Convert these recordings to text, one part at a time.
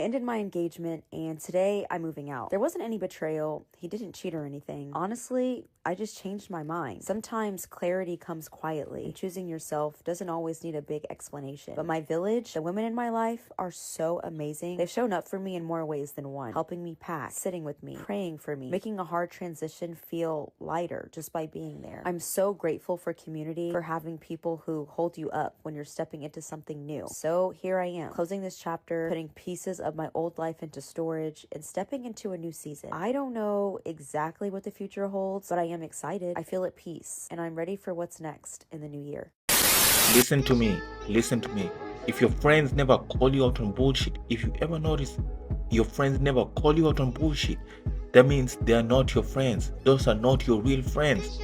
I ended my engagement and today I'm moving out. There wasn't any betrayal. He didn't cheat or anything. Honestly, I just changed my mind. Sometimes clarity comes quietly, and choosing yourself doesn't always need a big explanation. But my village, the women in my life, are so amazing. They've shown up for me in more ways than one, helping me pack, sitting with me, praying for me, making a hard transition feel lighter just by being there. I'm so grateful for community, for having people who hold you up when you're stepping into something new. So here I am, closing this chapter, putting pieces of my old life into storage, and stepping into a new season. I don't know exactly what the future holds, but I am excited. I feel at peace, and I'm ready for what's next in the new year. Listen to me. Listen to me. If your friends never call you out on bullshit, if you ever notice your friends never call you out on bullshit, that means they are not your friends. Those are not your real friends.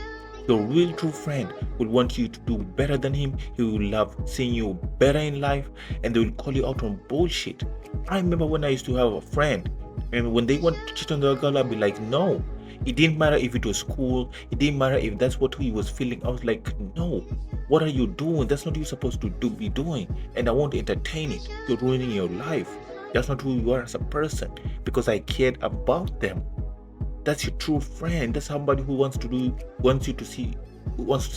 Your real true friend will want you to do better than him. He will love seeing you better in life, and they will call you out on bullshit. I remember when I used to have a friend, and when they want to cheat on the girl, I'd be like, no. It didn't matter if it was cool. It didn't matter if that's what he was feeling. I was like, no. What are you doing? That's not what you're supposed to be doing. And I won't entertain it. You're ruining your life. That's not who you are as a person, because I cared about them. That's your true friend. That's somebody who wants to see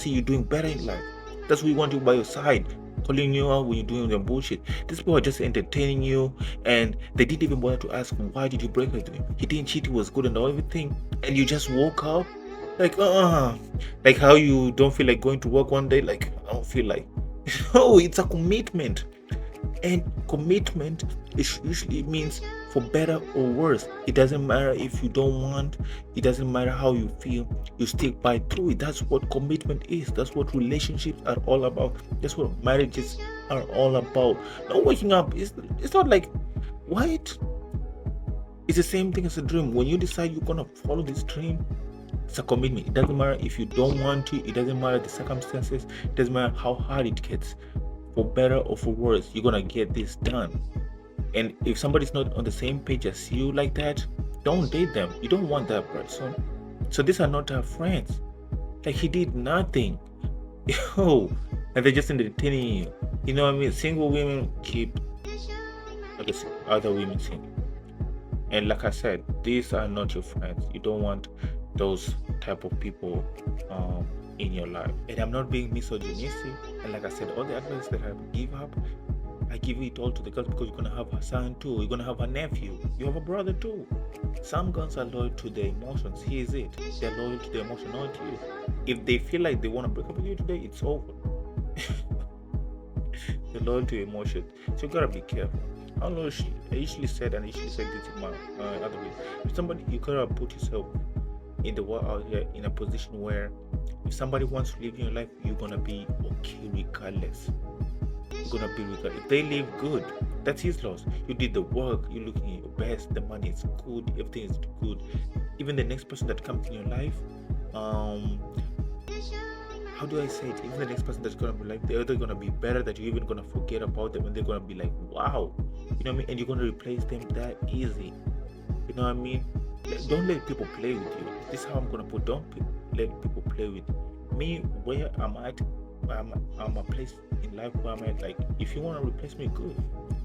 you doing better in life. That's who want you by your side, calling you out when you're doing their bullshit. These people are just entertaining you, and they didn't even bother to ask, why did you break with him? He didn't cheat, he was good and everything. And you just woke up like how you don't feel like going to work one day, like I don't feel like. Oh, it's a commitment. And commitment usually means for better or worse. It doesn't matter if you don't want, it doesn't matter how you feel, you stick by through it. That's what commitment is. That's what relationships are all about. That's what marriages are all about. Not waking up. It's not like what? It's the same thing as a dream. When you decide you're gonna follow this dream, it's a commitment. It doesn't matter if you don't want to, it doesn't matter the circumstances, it doesn't matter how hard it gets. For better or for worse, you're gonna get this done. And if somebody's not on the same page as you like that, don't date them. You don't want that person. So these are not our friends. Like, he did nothing. Yo, and they're just entertaining you. You know what I mean? Single women keep other women single. And like I said, these are not your friends. You don't want those type of people in your life. And I'm not being misogynistic. And like I said, all the advice that I give up, I give it all to the girls, because you're gonna have a son too. You're gonna have a nephew. You have a brother too. Some girls are loyal to their emotions. Here's it. They're loyal to their emotion, not you. If they feel like they want to break up with you today, it's over. They're loyal to your emotion. So you gotta be careful. I don't know. I usually said this in my other way. If somebody, you gotta put yourself in the world out here in a position where if somebody wants to live in your life, you're gonna be okay regardless. You're gonna be regardless. If they live good, that's his loss. You did the work, you're looking at your best, the money is good, everything is good. Even the next person that comes in your life, how do I say it? Even the next person that's gonna be like, they're either gonna be better, that you're even gonna forget about them, and they're gonna be like, wow, you know what I mean? And you're gonna replace them that easy. You know what I mean? Don't let people play with you. This is how I'm gonna put. Don't let people play with me. Where I'm at, I'm a place in life where I'm at. Like, if you wanna replace me, good.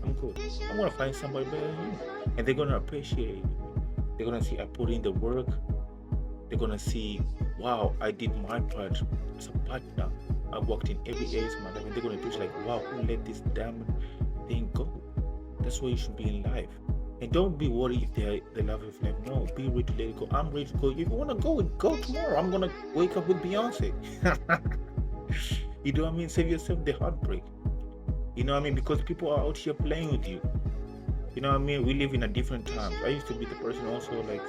I'm good. I'm gonna find somebody better than you, and they're gonna appreciate it. They're gonna see I put in the work. They're gonna see, wow, I did my part as a partner. I worked in every area of my life, and they're gonna appreciate, like, wow, who let this damn thing go? That's where you should be in life. And don't be worried if they love your life. No, be ready to let it go. I'm ready to go. If you want to go tomorrow. I'm going to wake up with Beyonce. You know what I mean? Save yourself the heartbreak. You know what I mean? Because people are out here playing with you. You know what I mean? We live in a different time. I used to be the person also, like,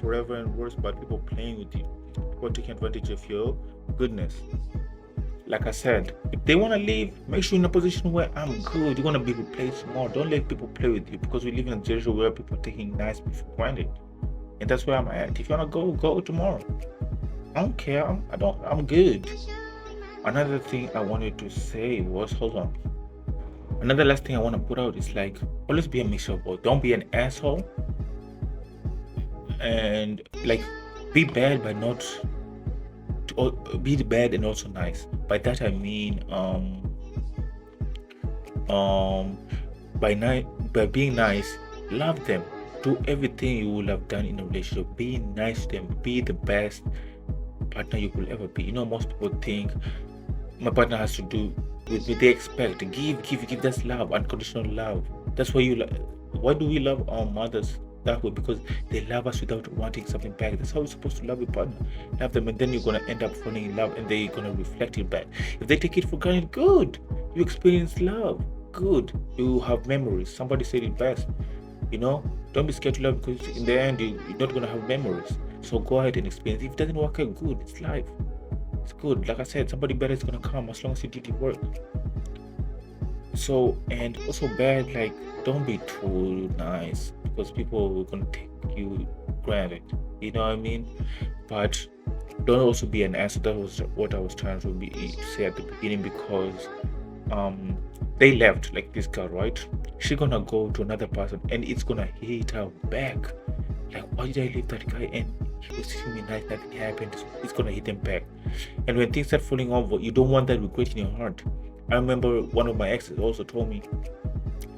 forever and worse, but people playing with you. People taking advantage of your goodness. Like I said, if they want to leave, make sure you're in a position where I'm good. You're going to be replaced more. Don't let people play with you, because we live in a generation where people are taking nice people for granted. And that's where I'm at. If you want to go tomorrow. I don't care. I'm good. Another thing I wanted to say was, hold on. Another last thing I want to put out is, like, always be a mixture of both. Don't be an asshole. And, like, be bad, but not... be bad and also nice. By that I mean, by being nice, Love them. Do everything you would have done in a relationship. Be nice to them. Be the best partner you could ever be. You know, most people think my partner has to do with what they expect. Give. That's love, unconditional love. That's why why do we love our mothers that way? Because they love us without wanting something back. That's how you're supposed to love your partner. Love them, and then you're gonna end up falling in love, and they're gonna reflect it back. If they take it for granted, good. You experience love. Good. You have memories. Somebody said it best. You know, don't be scared to love, because in the end you're not gonna have memories. So go ahead and experience. If it doesn't work out, good. It's life. It's good. Like I said, somebody better is gonna come as long as you did your work. So, and also bad, like, don't be too nice, because people are gonna take you granted. You know what I mean? But don't also be an asshole. That was what I was trying to say at the beginning, because they left, like this girl, right? She's gonna go to another person, and it's gonna hit her back. Like, why did I leave that guy? And he was treating me nice, nothing happened. It's gonna hit them back. And when things start falling over, you don't want that regret in your heart. I remember one of my exes also told me,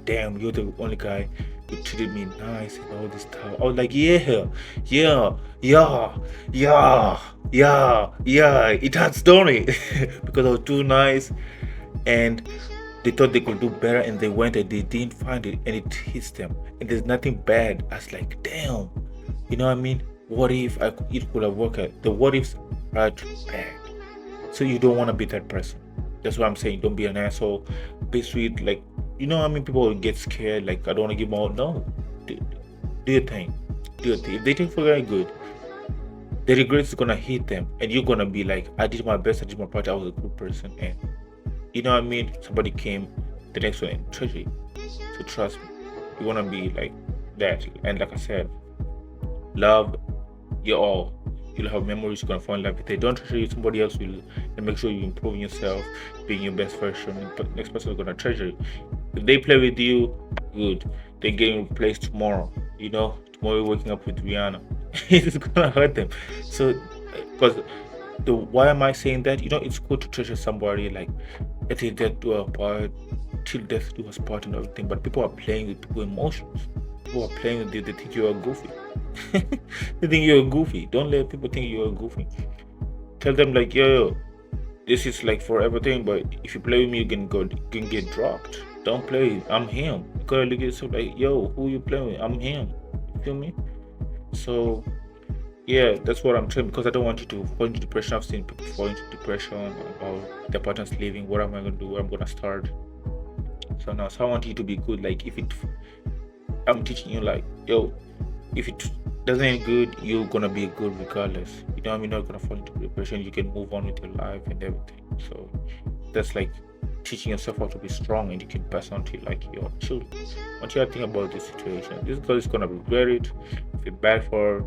damn, you're the only guy who treated me nice and all this stuff. I was like, yeah, it hurts, don't it? Because I was too nice, and they thought they could do better, and they went and they didn't find it, and it hits them. And there's nothing bad. I was like, damn, you know what I mean? What if it could have worked out? The what ifs are bad. So you don't want to be that person. That's what I'm saying. Don't be an asshole. Be sweet. Like, you know, I mean, people get scared. Like, I don't want to give them all. No, do your thing. Do your thing. If they think for very good, the regret is gonna hit them, and you're gonna be like, I did my best. I did my part. I was a good person, and you know what I mean. Somebody came the next one and treasured you. So trust me, you wanna be like that. And like I said, love you all. You'll have memories. You're gonna fall in love with it. Don't treasure you. Somebody else will, and make sure you improve yourself, being your best version. But next person is gonna treasure you. If they play with you, good. They're getting replaced tomorrow. You know, tomorrow you're waking up with Rihanna. It's gonna hurt them. So, because why am I saying that? You know, it's good to treasure somebody. Like, let it death do us part, till death do us part, and everything. But people are playing with people's emotions. People are playing with you. They think you're goofy. They think you're goofy. Don't let people think you're goofy. Tell them like, yo, this is like for everything. But if you play with me, you can get dropped. Don't play. I'm him. You gotta look at yourself like, yo, who you playing with? I'm him. You feel me? So yeah, that's what I'm trying, because I don't want you to fall into depression. I've seen people fall into depression about their partners leaving. What am I gonna do? Where I'm gonna start? So now, so I want you to be good. Like, I'm teaching you like, yo, if it doesn't end good, you're gonna be good regardless. You know what I mean? You're not gonna fall into depression. You can move on with your life and everything. So that's like teaching yourself how to be strong, and you can pass on to like your children. What you think about this situation? This girl is gonna regret it, feel bad for her,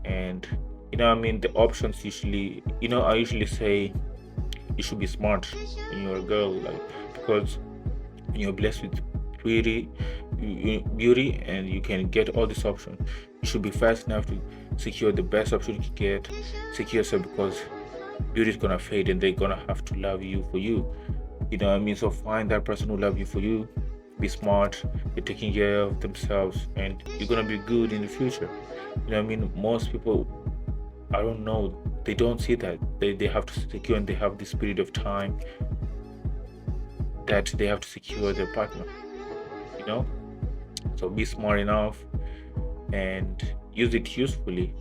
and you know what I mean. The options usually, you know, I usually say you should be smart when you're a girl, like, because when you're blessed with beauty and you can get all these options, you should be fast enough to secure the best option you can get. Secure yourself, because beauty is gonna fade, and they're gonna have to love you for you. You know what I mean? So find that person who love you for you. Be smart. They're taking care of themselves, and you're gonna be good in the future. You know what I mean? Most people, I don't know, they don't see that. They have to secure, and they have this period of time that they have to secure their partner. You know? So be smart enough and use it usefully.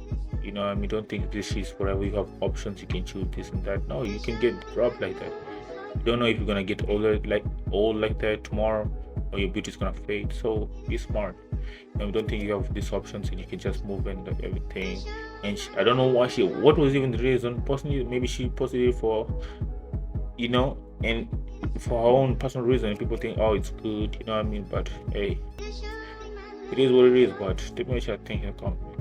You know what I mean? Don't think this is forever. You have options. You can choose this and that. No, you can get dropped like that. You don't know if you're gonna get old like that tomorrow, or your beauty is gonna fade. So be smart. You know, don't think you have these options and you can just move and like everything. And I don't know why what was even the reason. Personally, maybe she posted it for, you know, and for her own personal reason. People think, oh, it's good, you know what I mean? But hey, it is what it is. But let me know what you think in the comments.